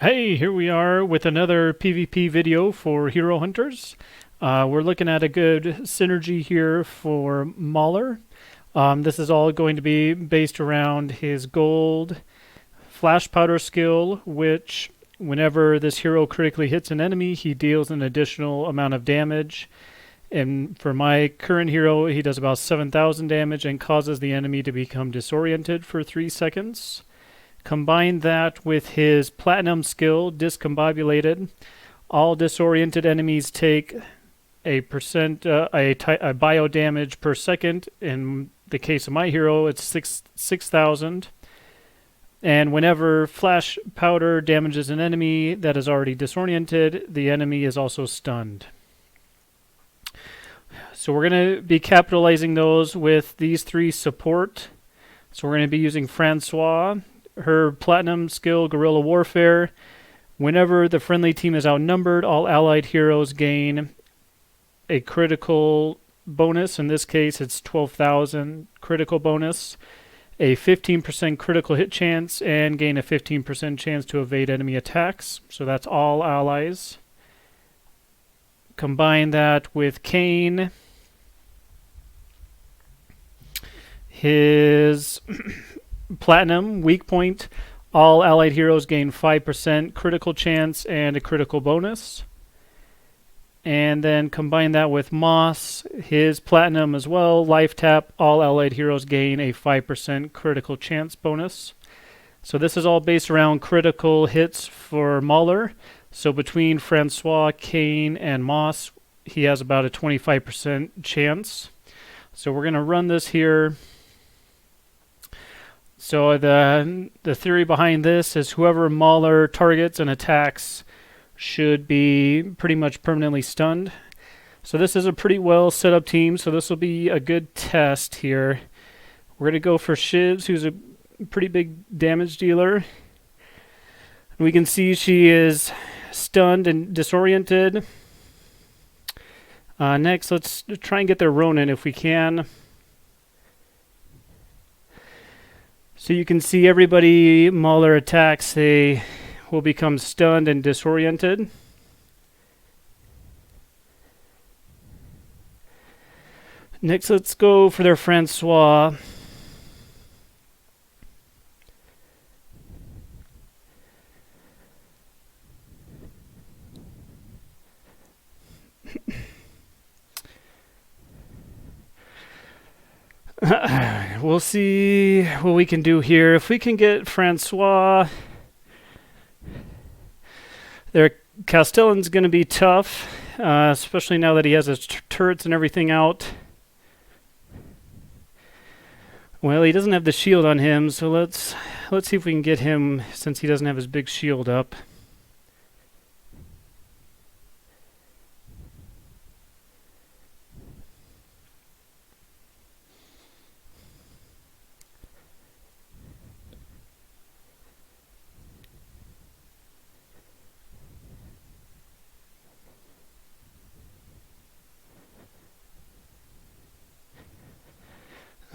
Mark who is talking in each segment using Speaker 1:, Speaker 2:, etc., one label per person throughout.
Speaker 1: Hey, here we are with another PvP video for Hero Hunters. We're looking at a good synergy here for Mauler. This is all going to be based around his gold flash powder skill, which whenever this hero critically hits an enemy, he deals an additional amount of damage. And for my current hero, he does about 7,000 damage and causes the enemy to become disoriented for 3 seconds. Combine that with his platinum skill, discombobulated. All disoriented enemies take a bio damage per second. In the case of my hero, it's 6,000. And whenever flash powder damages an enemy that is already disoriented, the enemy is also stunned. So we're going to be capitalizing those with these three support. So we're going to be using Franciose. Her platinum skill, Guerrilla Warfare. Whenever the friendly team is outnumbered, all allied heroes gain a critical bonus. In this case, it's 12,000 critical bonus, a 15% critical hit chance, and gain a 15% chance to evade enemy attacks. So that's all allies. Combine that with Caine. His platinum, weak point, all allied heroes gain 5% critical chance and a critical bonus. And then combine that with Moss, his platinum as well, life tap, all allied heroes gain a 5% critical chance bonus. So this is all based around critical hits for Mauler. So between Franciose, Caine, and Moss, he has about a 25% chance. So we're going to run this here. So the theory behind this is whoever Mauler targets and attacks should be pretty much permanently stunned. So this is a pretty well set up team, so this will be a good test here. We're going to go for Shivs, who's a pretty big damage dealer. We can see she is stunned and disoriented. Next, let's try and get their Ronin if we can. So you can see everybody Mauler attacks, they will become stunned and disoriented. Next, let's go for their Franciose. We'll see what we can do here. If we can get Franciose, their Castellan's going to be tough, especially now that he has his turrets and everything out. Well, he doesn't have the shield on him, so let's see if we can get him since he doesn't have his big shield up.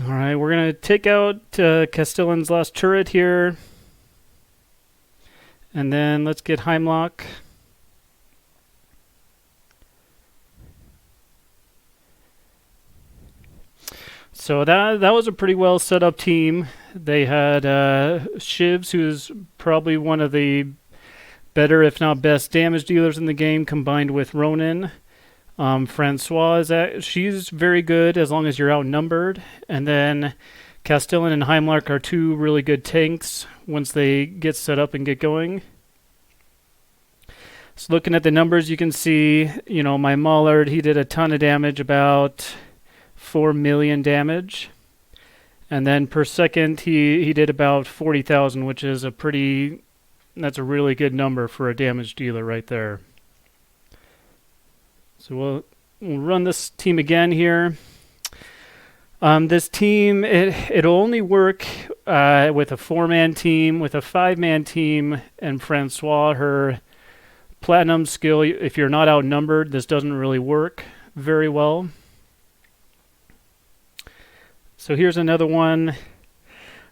Speaker 1: Alright, we're going to take out Castellan's last turret here. And then let's get Heimlock. So that was a pretty well set up team. They had Shivs, who's probably one of the better, if not best, damage dealers in the game, combined with Ronin. Franciose, she's very good as long as you're outnumbered. And then Castellan and Heimlock are two really good tanks once they get set up and get going. So looking at the numbers, you can see, my Mauler, he did a ton of damage, about 4 million damage. And then per second, he did about 40,000, which is that's a really good number for a damage dealer right there. So we'll run this team again here. This team, it'll only work with a 4-man team, with a 5-man team, and Franciose, her platinum skill, if you're not outnumbered, this doesn't really work very well. So here's another one.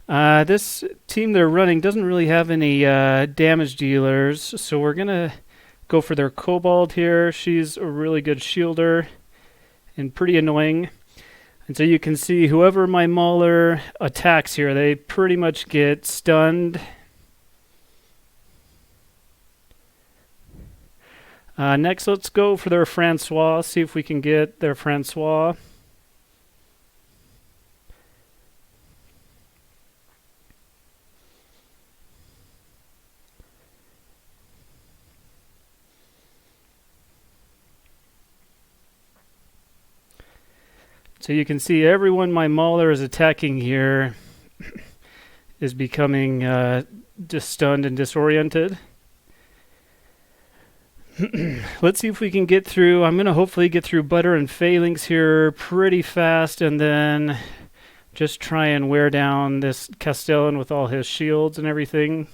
Speaker 1: This team they're running doesn't really have any damage dealers, so we're gonna go for their Kobold here. She's a really good shielder and pretty annoying. And so you can see whoever my Mauler attacks here, they pretty much get stunned. Next, let's go for their Franciose, see if we can get their Franciose. So you can see everyone my Mauler is attacking here is becoming just stunned and disoriented. Let's see if we can get through. I'm going to hopefully get through Butter and Phalanx here pretty fast, and then just try and wear down this Castellan with all his shields and everything.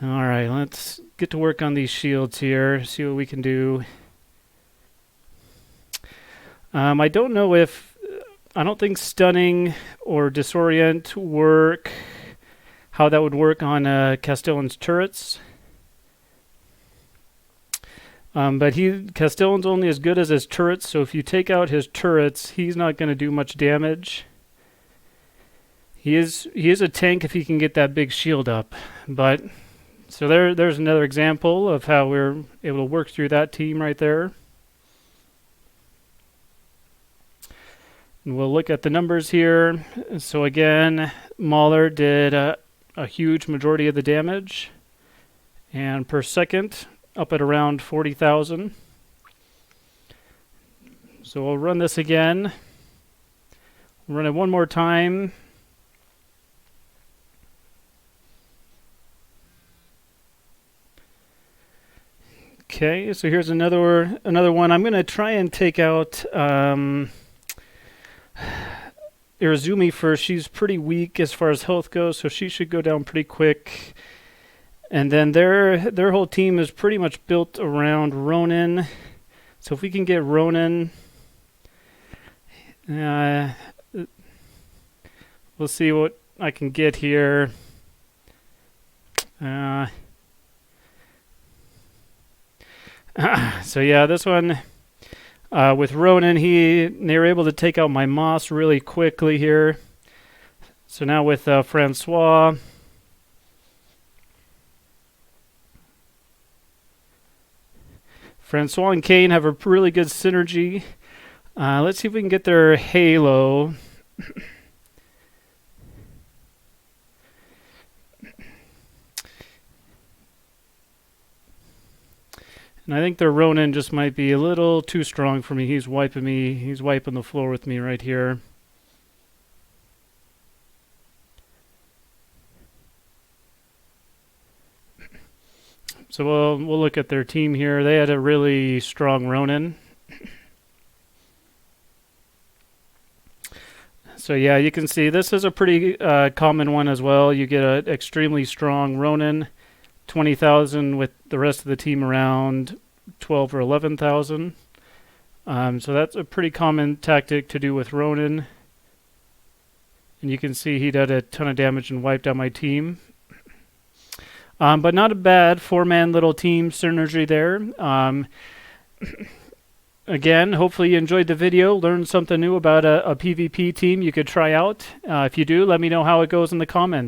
Speaker 1: Alright, let's get to work on these shields here, see what we can do. I don't know if... I don't think stunning or disorient work, how that would work on Castellan's turrets. But Castellan's only as good as his turrets, so if you take out his turrets, he's not going to do much damage. He is a tank if he can get that big shield up, but... So there's another example of how we're able to work through that team right there. And we'll look at the numbers here. So again, Mauler did a huge majority of the damage. And per second, up at around 40,000. So we'll run this again. We'll run it one more time. Okay, so here's another one. I'm going to try and take out Irizumi first. She's pretty weak as far as health goes, so she should go down pretty quick. And then their whole team is pretty much built around Ronin. So if we can get Ronin, we'll see what I can get here. So yeah, this one with Ronin, they were able to take out my Moss really quickly here. So now with Franciose, and Caine have a really good synergy. Let's see if we can get their Halo. And I think their Ronin just might be a little too strong for me. He's wiping the floor with me right here. So we'll look at their team here. They had a really strong Ronin. So yeah, you can see this is a pretty common one as well. You get an extremely strong Ronin. 20,000 with the rest of the team around 12 or 11,000. So that's a pretty common tactic to do with Ronin. And you can see he did a ton of damage and wiped out my team. But not a bad 4-man little team synergy there. Again, hopefully you enjoyed the video, learned something new about a PvP team you could try out. If you do, let me know how it goes in the comments.